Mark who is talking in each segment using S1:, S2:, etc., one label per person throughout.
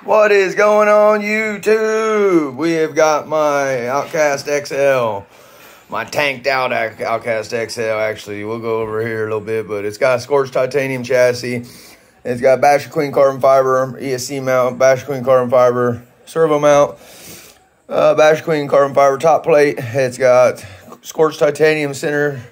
S1: What is going on, YouTube? We have got my Outcast XL, my tanked out Outcast XL. Actually, we'll go over here a little bit, but it's got a scorched titanium chassis. It's got Basher Queen carbon fiber ESC mount, Basher Queen carbon fiber servo mount, Basher Queen carbon fiber top plate. It's got scorched titanium center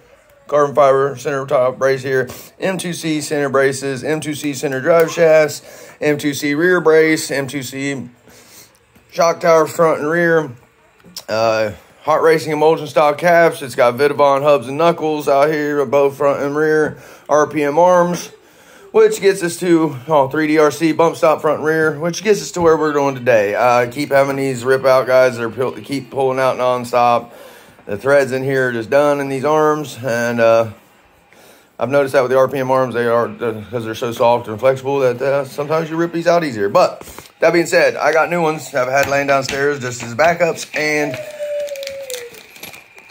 S1: carbon fiber center top brace here, M2C center braces, M2C center drive shafts, M2C rear brace, M2C shock towers front and rear, hot racing emulsion style caps. It's got Vidavon hubs and knuckles out here, both front and rear, RPM arms, which gets us to 3DRC bump stop front and rear, which gets us to where we're going today. I keep having these rip out guys that are keep pulling out non-stop. The threads in here are just done in these arms, and I've noticed that with the RPM arms, they are, because they're so soft and flexible, that sometimes you rip these out easier. But that being said, I got new ones I've had laying downstairs just as backups, and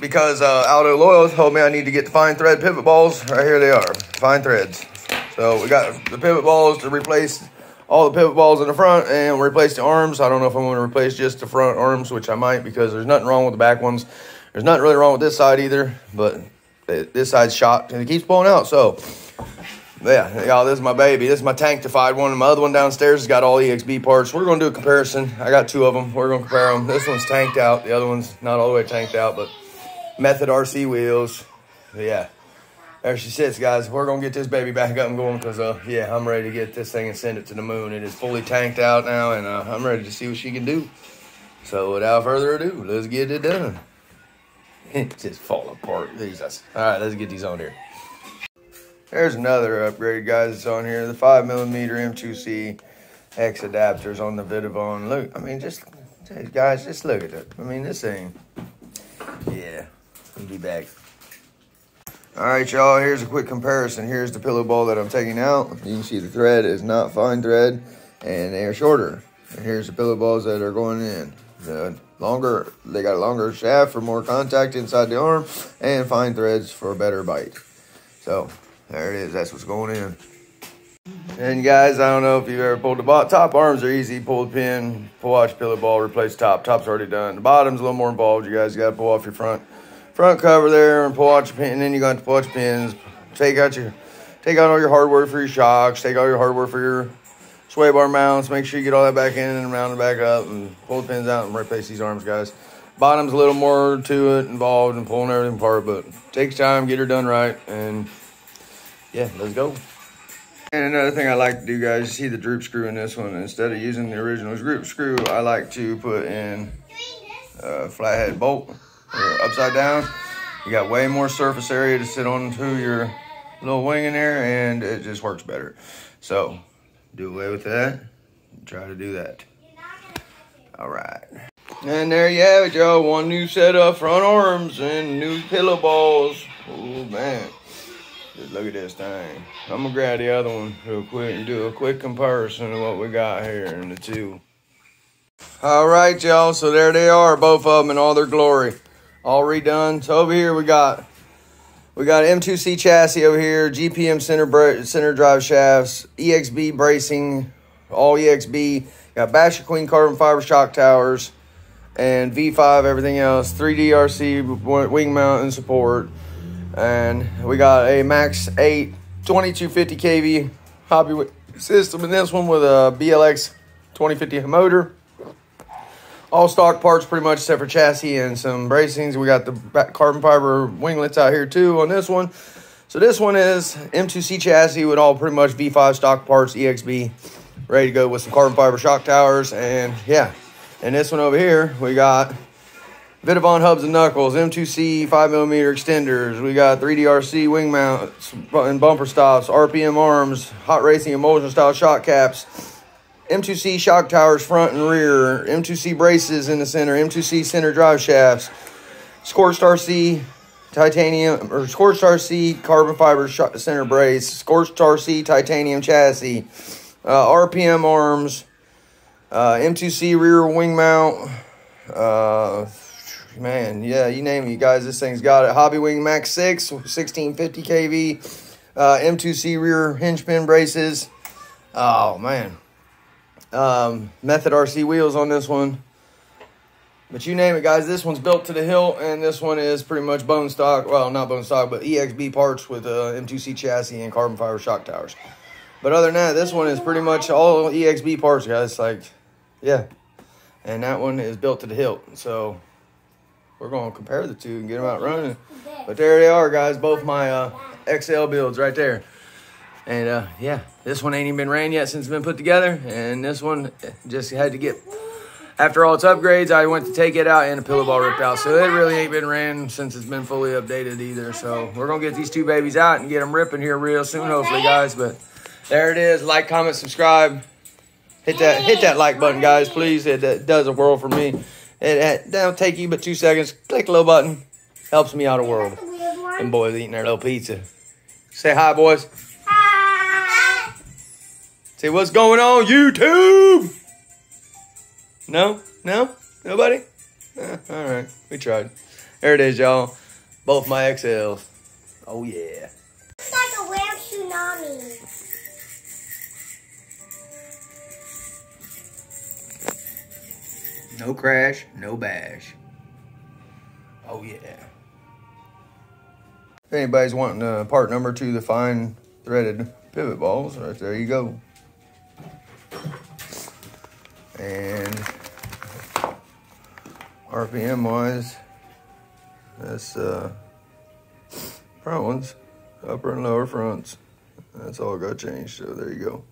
S1: because Aldo Loyal told me I need to get the fine thread pivot balls, right here they are, fine threads. So we got the pivot balls to replace all the pivot balls in the front and replace the arms. I don't know if I'm going to replace just the front arms, which I might, because there's nothing wrong with the back ones. There's nothing really wrong with this side either, but this side's shot and it keeps pulling out. So, yeah, y'all, this is my baby. This is my tanktified one. My other one downstairs has got all EXB parts. We're going to do a comparison. I got two of them. We're going to compare them. This one's tanked out. The other one's not all the way tanked out, but Method RC wheels. But yeah, there she sits, guys. We're going to get this baby back up and going because, yeah, I'm ready to get this thing and send it to the moon. It is fully tanked out now, and I'm ready to see what she can do. So, without further ado, let's get it done. Just fall apart. Jesus. All right, let's get these on here. There's another upgrade, guys. It's on here. The 5mm M2C X adapters on the Vidavon. Look, I mean, guys, just look at it. I mean, this thing. Yeah, we'll be back. All right, y'all. Here's a quick comparison. Here's the pillow ball that I'm taking out. You can see the thread is not fine thread, and they are shorter. And here's the pillow balls that are going in. They got a longer shaft for more contact inside the arm, and fine threads for a better bite. So there it is. That's what's going in. And guys, I don't know if you've ever pulled the bottom. Top arms are easy. Pull the pin, pull out your pillow ball, replace top. Top's already done. The bottom's a little more involved. You guys got to pull off your front cover there and pull out your pin. And then you got to pull out your pins. Take out all your hardware for your shocks. Take out your hardware for your sway bar mounts. Make sure you get all that back in and round it back up and pull the pins out and replace these arms, guys. Bottom's a little more to it, involved in pulling everything apart, but takes time, get her done right, and yeah, let's go. And another thing I like to do, guys, you see the droop screw in this one. Instead of using the original droop screw, I like to put in a flathead bolt or upside down. You got way more surface area to sit onto your little wing in there, and it just works better. So do away with that. Try to do that. All right. And there you have it, y'all. One new set of front arms and new pillow balls. Oh, man. Just look at this thing. I'm going to grab the other one real quick and do a quick comparison of what we got here in the two. All right, y'all. So there they are, both of them in all their glory. All redone. So over here we got M2C chassis over here, GPM center drive shafts, EXB bracing, all EXB. Got Basher Queen carbon fiber shock towers, and V5 everything else. 3DRC wing mount and support. And we got a Max 8 2250 kV hobby system in this one with a BLX 2050 motor. All stock parts pretty much except for chassis and some bracings. We got the carbon fiber winglets out here too on this one. So this one is M2C chassis with all pretty much V5 stock parts, EXB, ready to go with some carbon fiber shock towers. And yeah, and this one over here, we got Vidavon hubs and knuckles, M2C 5mm extenders. We got 3DRC wing mounts and bumper stops, RPM arms, hot racing emulsion style shock caps, M2C shock towers front and rear, M2C braces in the center, M2C center drive shafts, Scorched RC titanium or Scorched RC carbon fiber center brace, Scorched RC titanium chassis, RPM arms, M2C rear wing mount. Man, yeah, you name it, you guys. This thing's got it. Hobby Wing Max 6, 1650 kV, M2C rear hinge pin braces. Oh man, Method RC wheels on this one. But you name it, guys. This one's built to the hilt, and this one is pretty much bone stock. Well, not bone stock, but EXB parts with M2C chassis and carbon fiber shock towers. But other than that, this one is pretty much all EXB parts, guys. Like, yeah. And that one is built to the hilt. So we're going to compare the two and get them out running. But there they are, guys. Both my XL builds right there. And, yeah, this one ain't even been ran yet since it's been put together. And this one just had to get... After all its upgrades, I went to take it out and the pillow ball ripped out. So it really ain't been ran since it's been fully updated either. So we're going to get these two babies out and get them ripping here real soon, hopefully, guys. But there it is. Like, comment, subscribe. Hit that like button, guys, please. It does a world for me. That'll take you but 2 seconds. Click the little button. Helps me out a world. And boys eating their little pizza. Say hi, boys. Hi. Say what's going on, YouTube? No? No? Nobody? All right. We tried. There it is, y'all. Both my XLs. Oh, yeah.
S2: It's like a whale tsunami.
S1: No crash, no bash. Oh, yeah. If anybody's wanting part number to the fine threaded pivot balls, right there you go. And RPM wise, that's front ones, upper and lower fronts. That's all got changed, so there you go.